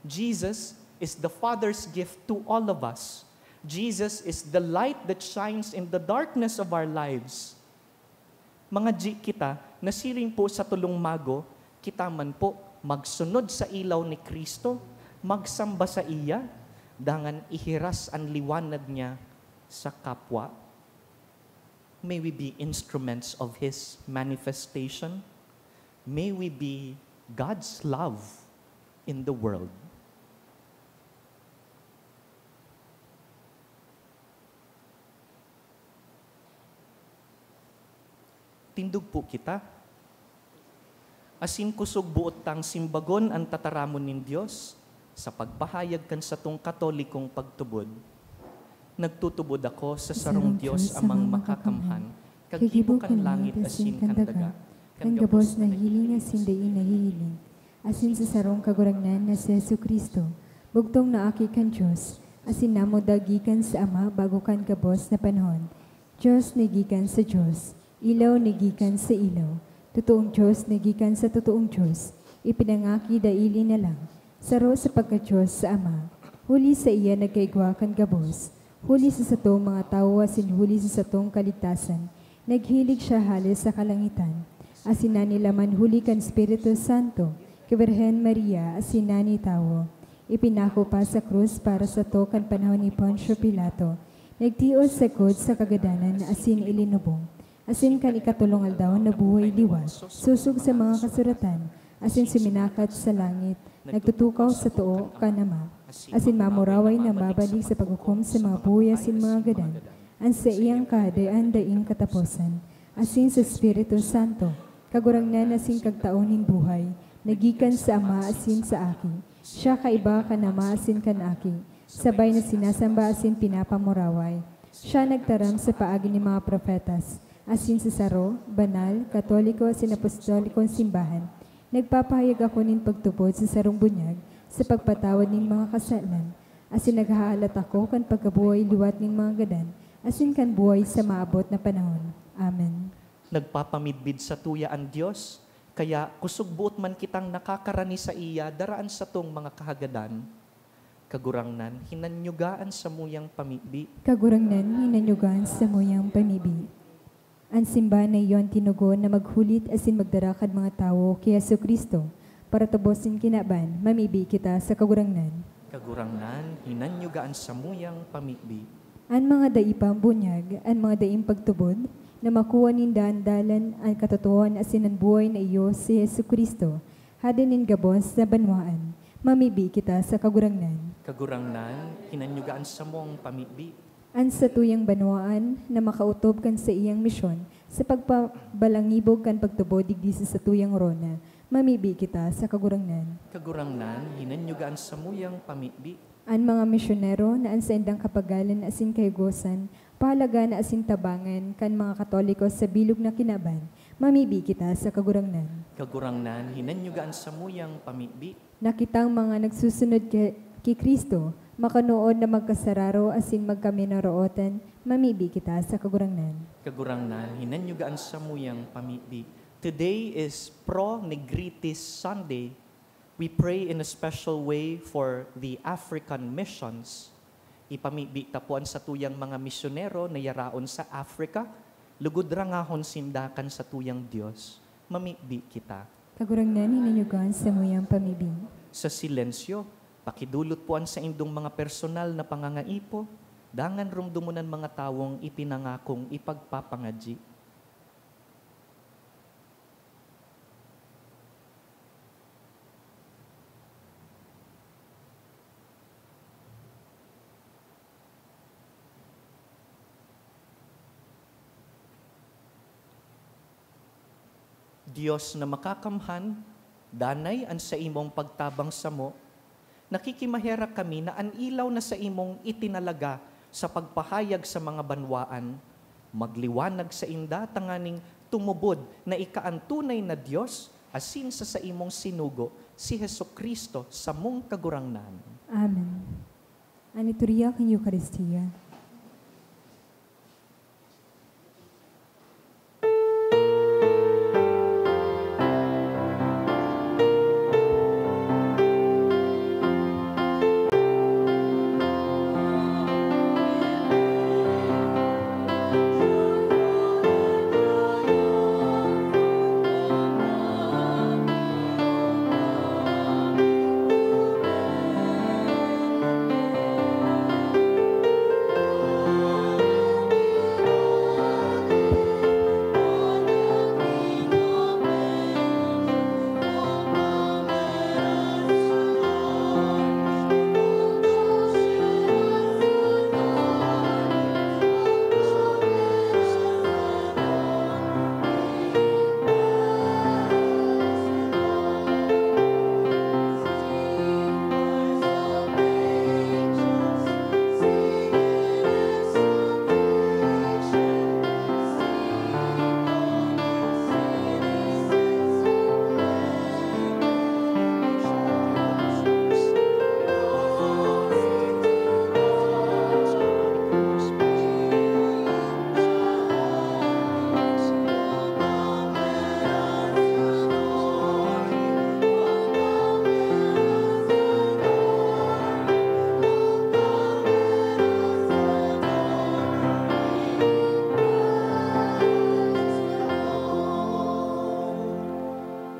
Jesus is the Father's gift to all of us. Jesus is the light that shines in the darkness of our lives. Mga G kita, nasiring po sa tulong mago, kita man po magsunod sa ilaw ni Kristo, magsamba sa iya, dangan ihiras ang liwanag niya sa kapwa. May we be instruments of His manifestation. May we be God's love in the world. Tindog po kita. Asin kusog buot tang simbagon ang tataramon nin Diyos sa pagpahayag kan sa tong katolikong pagtubod. Nagtutubod ako sa sarong Diyos amang makakamhan, kagibukan langit asin kandaga, kan gabos na hiling asin dain nahihiling, asin sa sarong kagurangnan na si Jesu Kristo, bugtong na aki kan Diyos, asin namo dagikan sa Ama bago kan gabos na panahon, Diyos nagikan sa Diyos, ilaw nagikan sa ilaw, totoong Diyos nagikan sa totoong Diyos, ipinangaki daili na lang, saro sa pagka-Diyos sa Ama, huli sa iya nagkaigwa kan gabos, huli sa satong mga tao asin huli sa satong kaligtasan, naghilig siya halis sa kalangitan, asin na nila man huli kan Espiritu Santo, Kiberhen Maria asin na ni tao, ipinako pa sa krus para sa to kan panahon ni Poncio Pilato, Nagtios sakod sa kagadanan asin ilinubong. Asin kan ikatulong aldaw na buhay liwas. Susog sa mga kasuratan. Asin suminakat sa langit. Nagtutukaw sa tuo kanama. Asin mamuraway na mabalik sa paghukom sa mga buhay asin mga gadan. An sa iyang kahadaan daing katapusan. Asin sa Espiritu Santo. Kagurangnan asin kagtaonin buhay. Nagikan sa Ama asin sa aki. Siya kaiba kanama asin kan aki. Sabay na sinasamba asin pinapamuraway. Siya nagtaram sa paagi ni mga propetas. Asin sa saro, banal, katoliko, asin apostolikong simbahan. Nagpapahayag ako nin pagtupod sa sarong bunyag sa pagpatawad nin mga kasalan. Asin naghahalat ako kan pagkabuhay liwat nin mga gadan. Asin kan buhay sa maabot na panahon. Amen. Nagpapamidbid sa tuya ang Diyos, kaya kusog buot man kitang nakakarani sa iya, daraan sa tong mga kahagadan. Kagurangnan, hinanyugaan sa muyang pamibi. Kagurangnan, hinanyugaan sa muyang pamibi. Ang simbahan na iyon tinugon na maghulit asin magdarakad mga tao kay Jesucristo para tabosin kinaban, mamibi kita sa kagurangnan. Kagurangnan, hinanyugaan sa muyang pamibi. Ang mga daipang bunyag, ang mga daing pagtubod, na makuha nin daandalan ang katotohan asin ang buhay na iyo si Jesucristo, hadin nin gabos na banwaan, mamibi kita sa kagurangnan. Kagurangnan, hinanyugaan sa mong pamibi. An sa tuyang banwaan na makautob kan sa iyang misyon sa pagpabalangibog kan pagtubod digdi sa tuyang rona, mamibi kita sa kagurangnan. Kagurangnan, hinanyugaan sa muyang pamibi. An mga misyonero na an sa indang kapagalan asin kaygosan, pahalaga na asin tabangan kan mga katoliko sa bilog na kinaban, mamibi kita sa kagurangnan. Kagurangnan, hinanyugaan sa muyang pamibi. Nakitang mga nagsusunod kay Kristo, makanood na magkasararo asin magkaminarootan, mamibi kita sa kagurangnan. Kagurangnan, hinanyugaan sa muyang pamibi. Today is Pro Negritis Sunday. We pray in a special way for the African missions. Ipamibi tapuan sa tuyang mga misyonero na yaraon sa Africa, lugod rangahon sindakan sa tuyang Diyos. Mamibi kita. Kagurangnan, hinanyugaan sa muyang pamibi. Sa silensyo, pakidulot puan sa indong mga personal na pangangaipo, dangan rumdumunan mga tawong ipinangakong ipagpapangadji. Diyos na makakamhan, danay an sa imong pagtabang sa mo, nakikimahera kami na an ilaw na sa imong itinalaga sa pagpahayag sa mga banwaan, magliwanag sa inda tanganing tumubod na ikaantunay na Diyos asin sa imong sinugo si Jesucristo sa mong kagurangnan. Amen. Anituriya ken Eucharistia.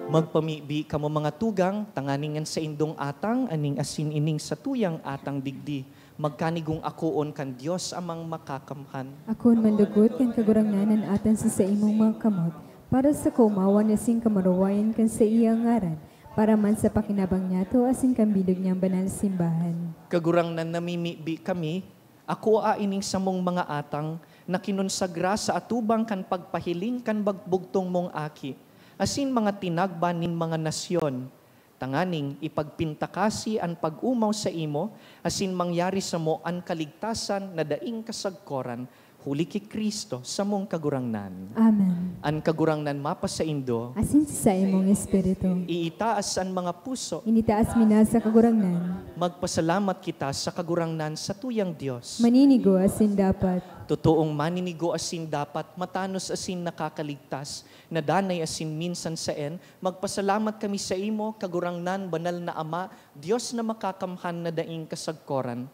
Magpamibi kamo mga tugang, tanganingan sa indong atang, aning asin ining sa tuyang atang digdi. magkanigong akoon kan Dios amang makakamhan. Akon mandugot kan kagurangnanan atan sa imong mga kamot, para sa kumawa na sing kamarawayan kan sa iyang ngaran, para man sa pakinabang niya to asin kan bilog niyang banal simbahan. Kagurang na namimibi kami, ako ining samong mga atang, na kinonsagra sa atubang kan pagpahiling kan bagbugtong mong aki, asin mga tinagbanin mga nasyon, tanganing ipagpintakasi an pag-umaw sa imo, asin mangyari sa mo an kaligtasan na daing kasagkoran, huli ki Kristo sa mong kagurangnan. Amen. An kagurangnan mapa sa indo, Asin sa imong espiritu. iitaas an mga puso, Initaas mina sa kagurangnan. magpasalamat kita sa kagurangnan sa tuyang Diyos. Maninigo asin dapat. Totoong maninigo asin dapat, matanos asin nakakaligtas, na danay asin minsan saen, magpasalamat kami sa imo, kagurangnan, banal na Ama, Diyos na makakamhan na daing kasagkoran.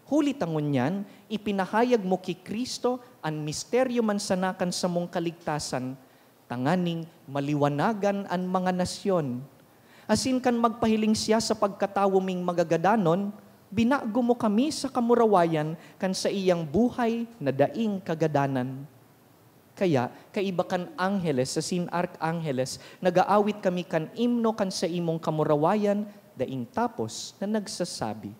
Huli tangon yan, ipinahayag mo ki Kristo ang misteryo man sanakan sa mong kaligtasan, tanganing maliwanagan ang mga nasyon. Asin kan magpahiling siya sa pagkatawaming magagadanon, binago mo kami sa kamurawayan kan sa iyang buhay na daing kagadanan. Kaya, kaiba kan angheles, asin arkangeles, nagaawit kami kan imno kan sa imong kamurawayan, daing tapos na nagsasabi.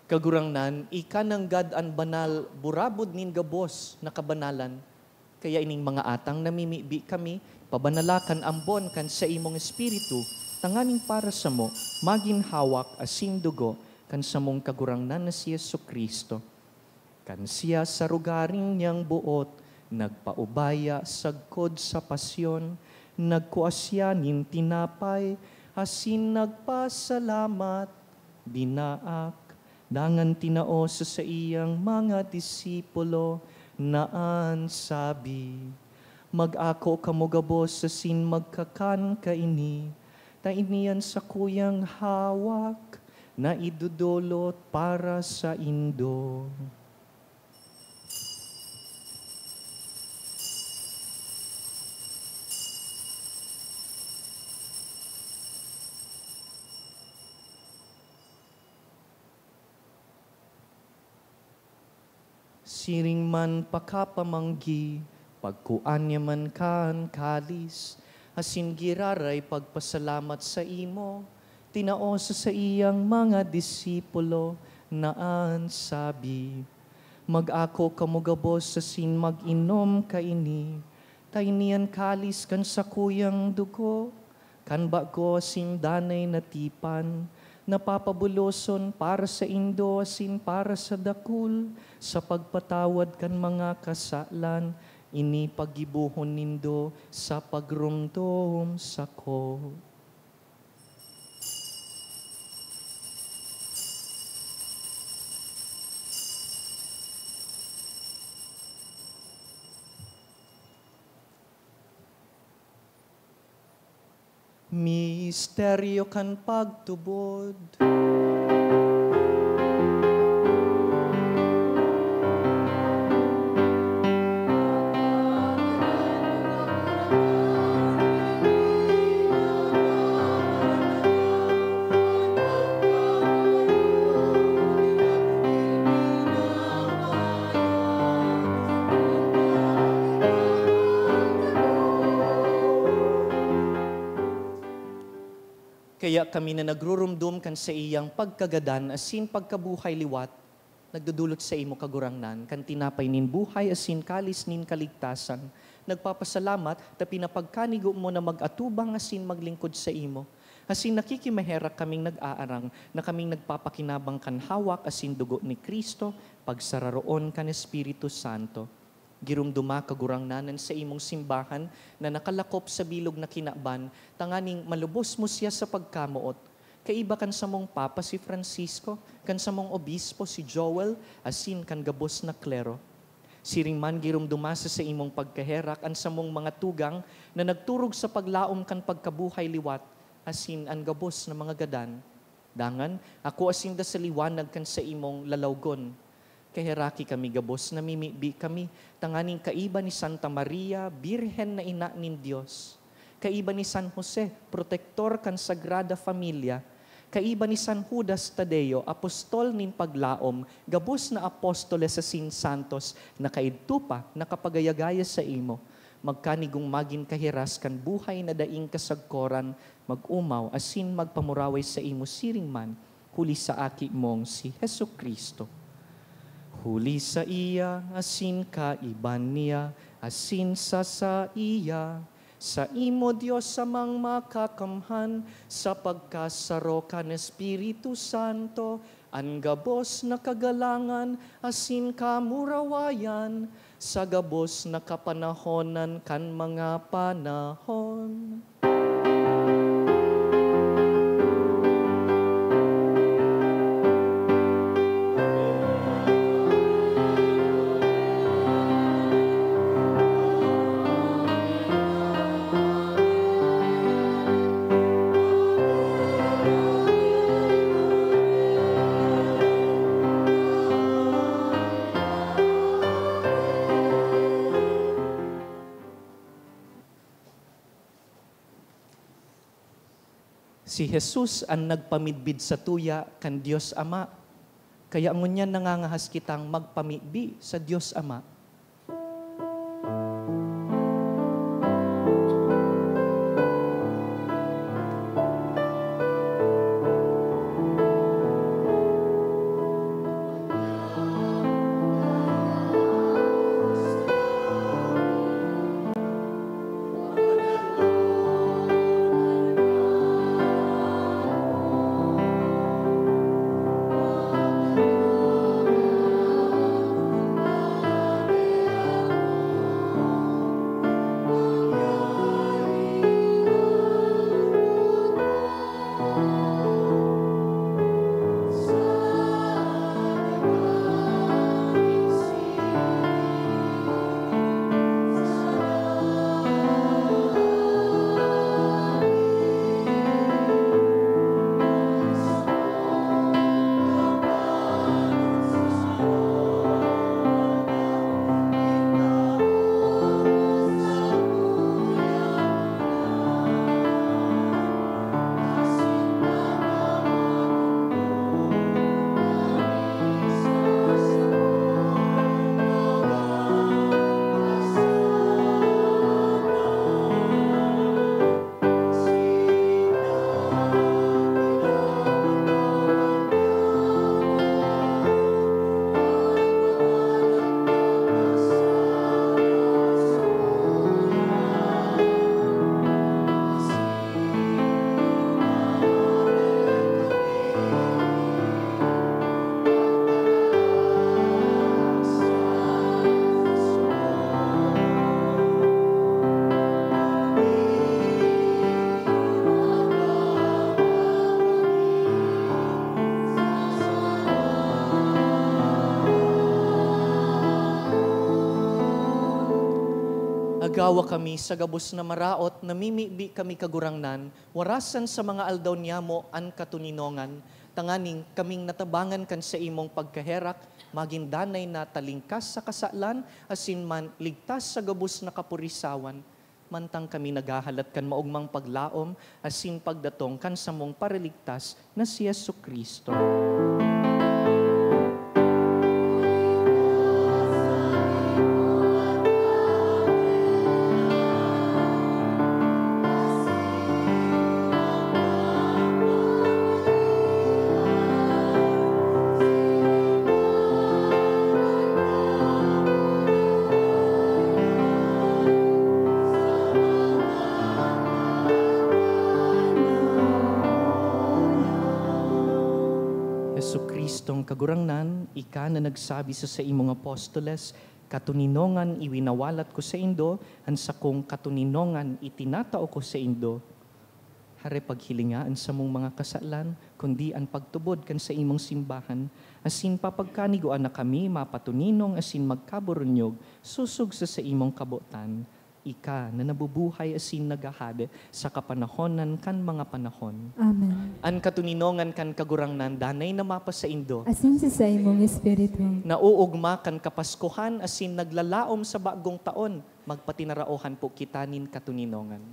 Kagurangnan, ika ng God an banal, burabod nin gabos na kabanalan. Kaya ining mga atang namimibi kami, pabanalakan ambon kan sa imong espiritu, tanganing para sa mo, magin hawak asin dugo, kan sa mong kagurangnan na si Yesu Kristo. Kan siya sa rugaring niyang buot, nagpaubaya sagkod sa pasyon, nagkuasya nin tinapay, asin nagpasalamat, binaak, dangan tinao sa iyang mga disipulo naan sabi, mag-ako kamugabos sa sin magkakan kaini, ta iniyan sa kuyang hawak na idudulot para sa indo. Siring man pakapamanggi, pagkuan niya man kan kalis, asin giraray pagpasalamat sa imo, tinao sa iyang mga disipulo naan sabi, mag-ako kamugabos sa sin mag-inom kaini, tainian kalis kan sa kuyang dugo, kan bago asin danay natipan, napapabuloson para sa indo asin para sa dakul, sa pagpatawad kan mga kasalan, ini pagibuhon nindo sa pagrumdom sako. Misteryo kan pagtubod. Kaya kami na nagrurumdum kan sa iyang pagkagadan asin pagkabuhay liwat, nagdudulot sa imo kagurangnan, kan tinapay nin buhay asin kalis nin kaligtasan. Nagpapasalamat ta pinapagkanigo mo na mag-atubang asin maglingkod sa imo. Asin nakikimaherak kaming nag-aarang na kaming nagpapakinabang kan hawak asin dugo ni Kristo, pagsararoon kan Espiritu Santo. Girumduma kagurangnanan sa imong simbahan na nakalakop sa bilog na kinaban, tanganing malubos mo siya sa pagkamuot. Kaiba kan sa mong Papa si Francisco, kan sa mong Obispo si Joel, asin kan gabos na klero. Siring man girumduma sa imong pagkaherak an sa mong mga tugang na nagturog sa paglaom kan pagkabuhay liwat, asin an gabos na mga gadan. Dangan, ako asin da sa liwanag kan sa imong lalawgon. Kaheraki kami gabos, namimibi kami, tanganing kaiba ni Santa Maria, Birhen na ina nin Diyos. Kaiba ni San Jose, protektor kan Sagrada Familia. Kaiba ni San Judas Tadeo, apostol nin paglaom, gabos na apostoles sa Sin Santos, na kaidto pa, nakapagayagaya sa imo. Magkanigong magin kahiras kan buhay na daing kasagkoran, mag-umaw, asin magpamuraway sa imo siring man, huli sa aki mong si Hesu Kristo. Huli sa iya, asin kaiban niya, asin sa iya. Sa imo Diyos samang makakamhan, sa pagkasaro kan Espiritu Santo, ang gabos na kagalangan, asin kamurawayan, sa gabos na kapanahonan kan mga panahon. Si Jesus ang nagpamidbid sa tuya kan Diyos Ama. Kaya ngunyan nangangahas kitang magpamidbi sa Diyos Ama. Agawa kami sa gabos na maraot, namimibi kami kagurangnan, warasan sa mga aldaw niya mo an katuninongan, tanganing kaming natabangan kan sa imong pagkaherak, maging danay na talingkas sa kasalan, asin man ligtas sa gabos na kapurisawan. Mantang kami naghahalat kan maugmang paglaom, asin pagdatong kan sa mong pariligtas na si Yesu Kristo. Kagurangnan, ika na nagsabi sa imong apostoles, katuninongan iwinawalat ko sa indo, ansa kong katuninongan itinatao ko sa indo. Hare paghilingaan sa mong mga kasalan, kundi ang pagtubod kan sa imong simbahan, asin papagkaniguan na kami mapatuninong asin magkaburunyog, susug sa imong kabutan. Ika na nabubuhay asin nagahade sa kapanahonan kan mga panahon. Amen. An katuninongan kan kagurangnan, danay na mapa sa indo. Asin sa imong espiritu. Nauugma kan kapaskuhan asin naglalaom sa bagong taon, magpatinaraohan po kitanin katuninongan.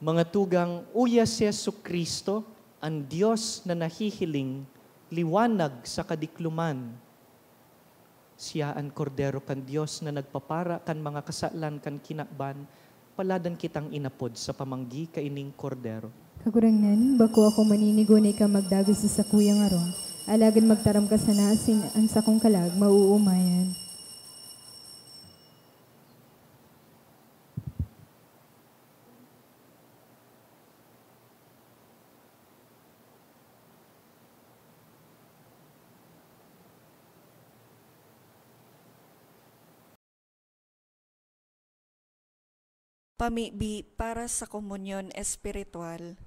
Mga tugang, uya si Jesucristo, ang Diyos na nahihiling, liwanag sa kadikluman. Siya ang kordero kan Diyos na nagpapara kan mga kasalan kan kinakban, paladan kitang inapod sa pamanggi kaining kordero. Kagurangnan, bako ako maninigo na ikaw magdagos sa sakuyang aro. Alagan magtaram ka sa nasin, ang sakong kalag, mauumayan. Pamibi para sa komunyon espiritual.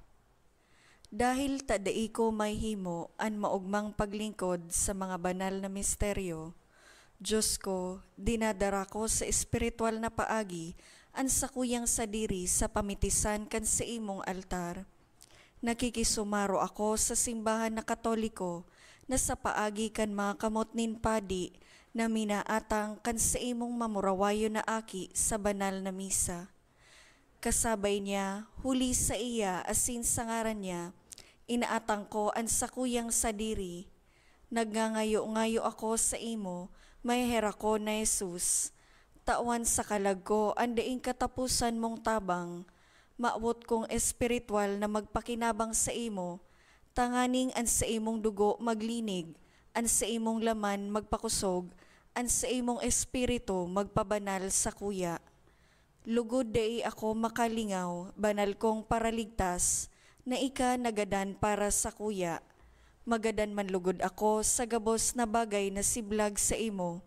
Dahil tadai ko may himo an maugmang paglingkod sa mga banal na misteryo, Diyos ko, dinadara ko sa espiritual na paagi an sakuyang sadiri sa pamitisan kan sa imong altar. Nakikisumaro ako sa simbahan na Katoliko na sa paagi kan mga kamotnin padi na minaatang kan sa imong mamurawayo na aki sa banal na misa. Kasabay niya, huli sa iya asin sa ngaran niya, inaatang ko ang sakuyang sadiri. Nagngangayo-ngayo ako sa imo, may hera ko na Jesus. Tawan sa kalag ko, andaing katapusan mong tabang. Maawot kong espiritual na magpakinabang sa imo, tanganing an sa imong dugo maglinig, an sa imong laman magpakusog, an sa imong espiritu magpabanal sa kuya. Lugod dai ako makalingaw, banal kong paraligtas, na ika nagadan para sa kuya. Magadan man lugod ako sa gabos na bagay na siblag sa imo.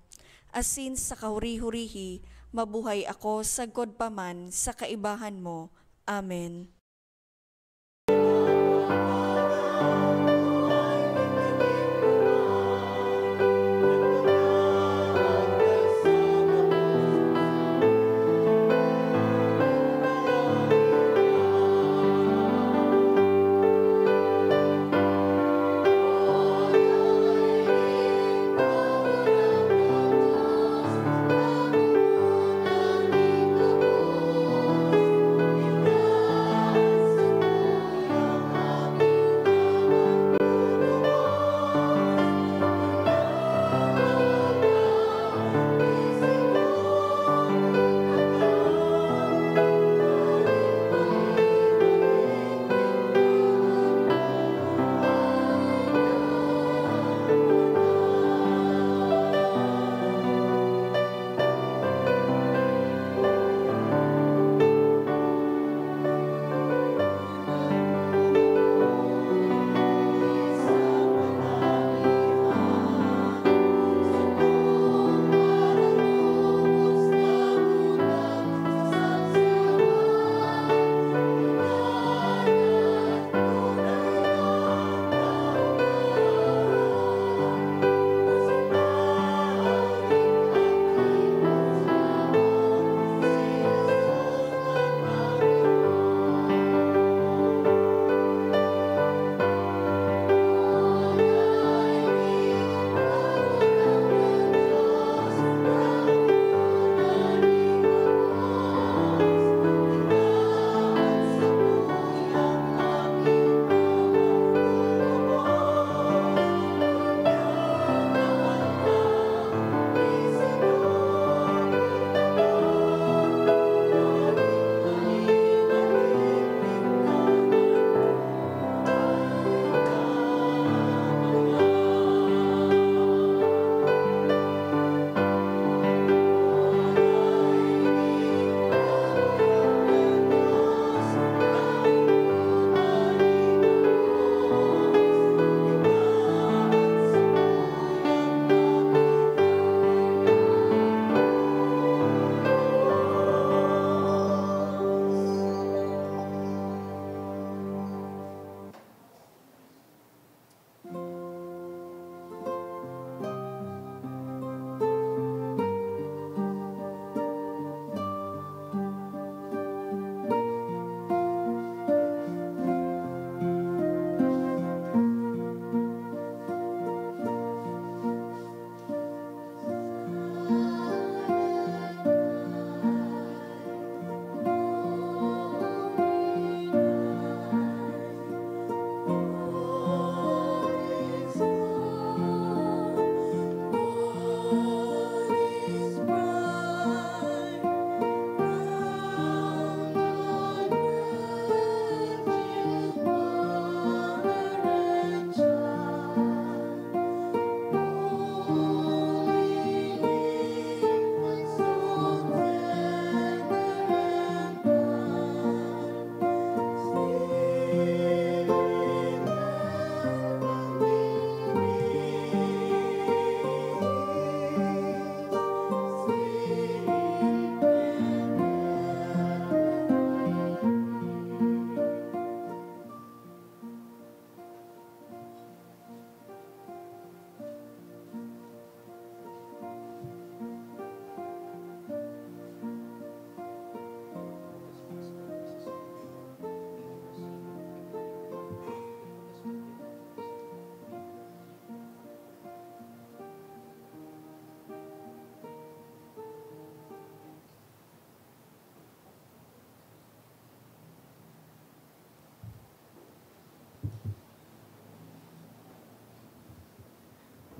Asin sa kahuri-hurihi, mabuhay ako sa godpaman sa kaibahan mo. Amen.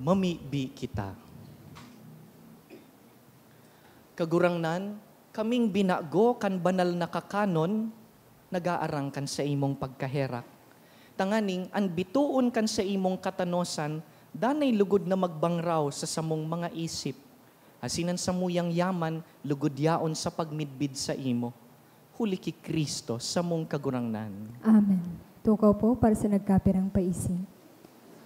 mamibi kita. Kagurangnan, kaming binago kan banal na kakanon, nagaarang kan sa imong pagkaherak. Tanganing, anbituon kan sa imong katanosan, danay lugod na magbangraw sa samong mga isip. Asinan sa muyang yaman, lugod yaon sa pagmidbid sa imo. Huli ki Kristo sa mong kagurangnan. Amen. Tukaw po para sa nagkapirang paisi.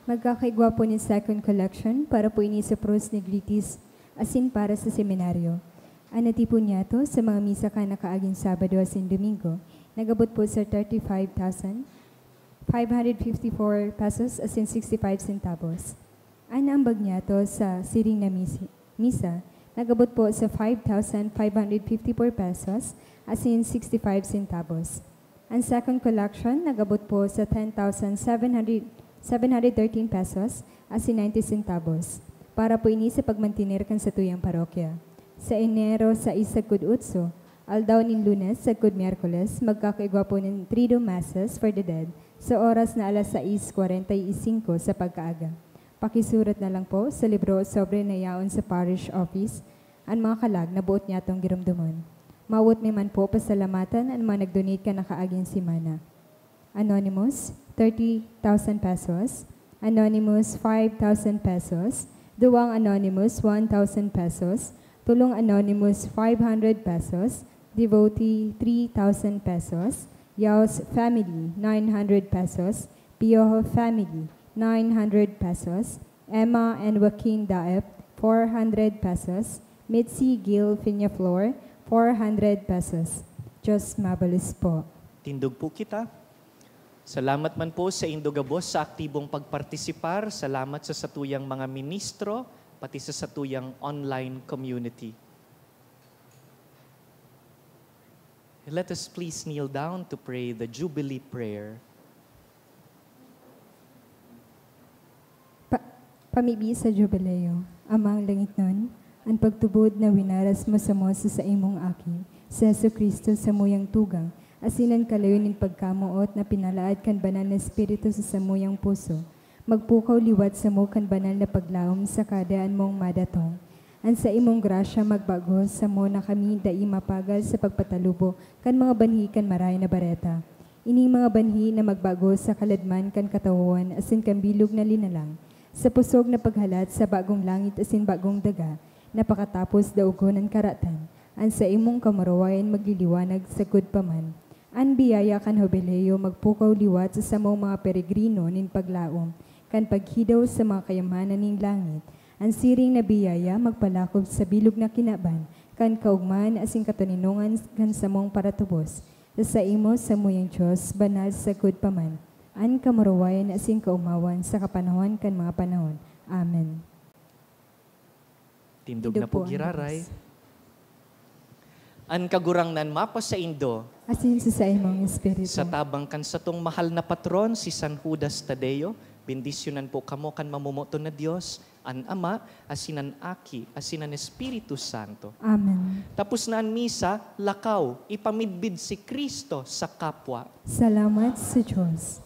Magkakaigwa po ni second collection para po ini sa pros negritis asin para sa seminaryo. Anati po niya to sa mga misa ka nakaaging Sabado asin Domingo. Nagabot po sa 35,554 pesos asin 65 centavos. Anambag niya to sa siring na misa. Nagabot po sa 5,554 pesos asin 65 centavos. Ang second collection nagabot po sa 10,713 pesos asin 90 centavos para po ini sa pagmantinir kan sa tuyang parokya. Sa Enero sa Isagud Utso, aldaw nin Lunes sa Good Miyerkules, magkakaigwa po ng Triduum Masses for the Dead sa oras na alas 6:45 sa pagkaaga. Pakisurat na lang po sa libro sobre na yaon sa parish office ang mga kalag na buot niya itong girumdumon. Mawot may man po pasalamatan ang mga nag-donate ka nakaaging simana. Anonymous, 30,000 pesos. Anonymous, 5,000 pesos. Duwang Anonymous, 1,000 pesos. Tulong Anonymous, 500 pesos. Devotee, 3,000 pesos. Yaos Family, 900 pesos. Piojo Family, 900 pesos. Emma and Joaquin Daep, 400 pesos. Mitzi Gil Fiñaflor, 400 pesos. Diyos mabalis po. Tindog po kita. Salamat man po sa Indogabos sa aktibong pagpartisipar. Salamat sa satuyang mga ministro, pati sa satuyang online community. Let us please kneel down to pray the Jubilee Prayer. Pamibi sa Jubileo, amang langit nun, ang pagtubod na winaras mo sa moso sa imong aki, sa Jesucristo sa muyang tugang, asinan kalayon nin pagkamuot na pinalaad kan banal na espiritu sa samuyang puso, magpukaw liwat sa mo kan banal na paglaom sa kadaan mong madatong. An sa imong grasya magbago sa mo na kami dai mapagal sa pagpatalubo kan mga banhi kan maray na bareta. Ining mga banhi na magbago sa kaladman kan katawan asin kan bilog na linalang, sa pusog na paghalat sa bagong langit asin bagong daga, napakatapos daugon ng karatan, an sa imong kamarawayan magliliwanag sa good paman. An biyaya kan Jubileo magpukaw liwat sa samong mga peregrino nin paglaom, kan paghidaw sa mga kayamanan ning langit. Ang siring na biyaya magpalakob sa bilog na kinaban, kan kaugman asing kataninungan kan samong paratubos. Sa imo sa muyang Diyos, banal sa good paman. An kamarawayan asing kaumawan sa kapanahon kan mga panahon. Amen. Tindog na po giraray. An kagurangnan mapa sa Indo, Asin sa imong espiritu. sa tabang kan sa tong mahal na patron, si San Judas Tadeo, bendisyonan po kamo kan mamumuto na Diyos, an Ama, asinan Aki, asinan Espiritu Santo. Amen. Tapos na ang misa, lakaw, ipamidbid si Kristo sa kapwa. Salamat sa Diyos.